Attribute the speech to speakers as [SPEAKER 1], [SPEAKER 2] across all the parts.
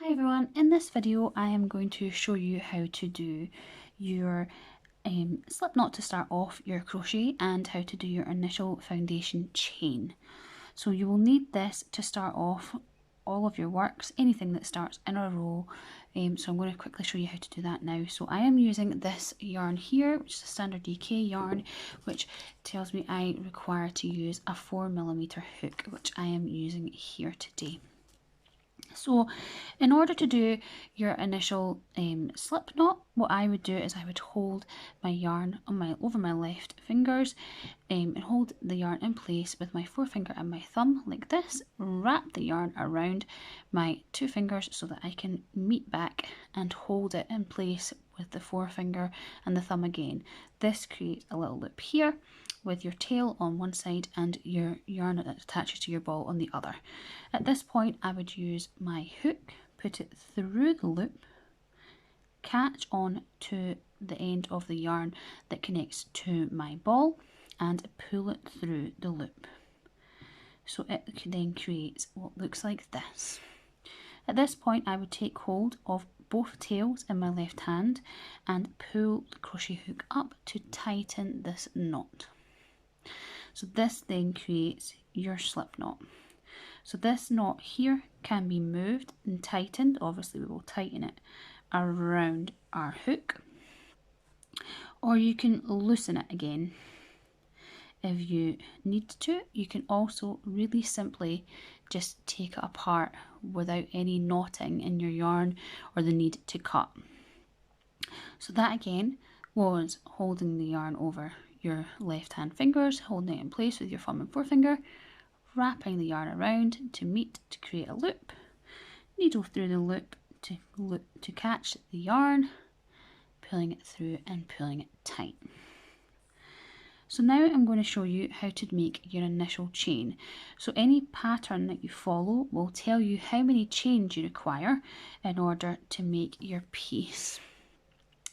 [SPEAKER 1] Hi everyone, in this video I am going to show you how to do your slip knot to start off your crochet and how to do your initial foundation chain. So you will need this to start off all of your works, anything that starts in a row. So I'm going to quickly show you how to do that now. So I am using this yarn here, which is a standard DK yarn, which tells me I require to use a 4mm hook, which I am using here today. So in order to do your initial slip knot, what I would do is I would hold my yarn on over my left fingers and hold the yarn in place with my forefinger and my thumb like this, wrap the yarn around my two fingers so that I can meet back and hold it in place with the forefinger and the thumb again. This creates a little loop here with your tail on one side and your yarn that attaches to your ball on the other. At this point I would use my hook, put it through the loop, catch on to the end of the yarn that connects to my ball and pull it through the loop. So it then creates what looks like this. At this point I would take hold of both tails in my left hand and pull the crochet hook up to tighten this knot. So this then creates your slip knot. So this knot here can be moved and tightened. Obviously we will tighten it around our hook, or you can loosen it again if you need to. You can also really simply just take it apart without any knotting in your yarn or the need to cut. So that again was holding the yarn over your left hand fingers, holding it in place with your thumb and forefinger, wrapping the yarn around to meet to create a loop, needle through the loop to catch the yarn, pulling it through and pulling it tight. So now I'm going to show you how to make your initial chain. So any pattern that you follow will tell you how many chains you require in order to make your piece.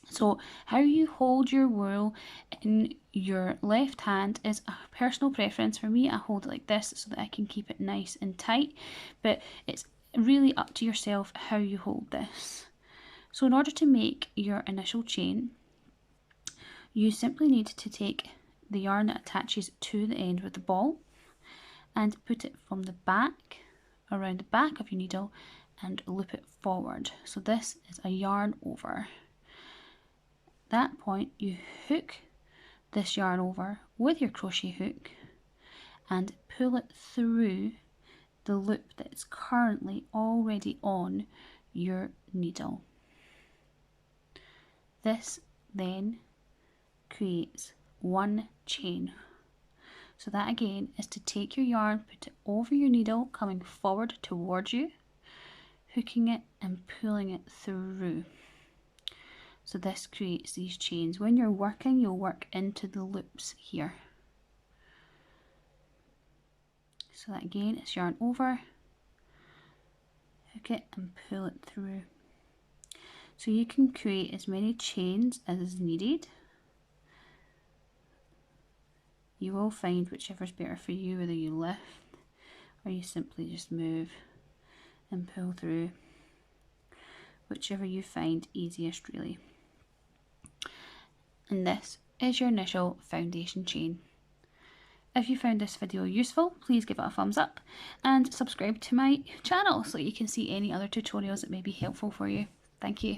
[SPEAKER 1] So how you hold your wool in your left hand is a personal preference. For me, I hold it like this so that I can keep it nice and tight, but it's really up to yourself how you hold this. So in order to make your initial chain, you simply need to take the yarn that attaches to the end with the ball and put it from the back around the back of your needle and loop it forward. So this is a yarn over. That point you hook this yarn over with your crochet hook and pull it through the loop that's currently already on your needle. This then creates one chain. So that again is to take your yarn, put it over your needle coming forward towards you, hooking it and pulling it through. So this creates these chains. When you're working, you'll work into the loops here. So that again is yarn over, hook it and pull it through. So you can create as many chains as is needed. You will find whichever's better for you, whether you lift or you simply just move and pull through, whichever you find easiest really. And this is your initial foundation chain. If you found this video useful, please give it a thumbs up and subscribe to my channel so you can see any other tutorials that may be helpful for you. Thank you.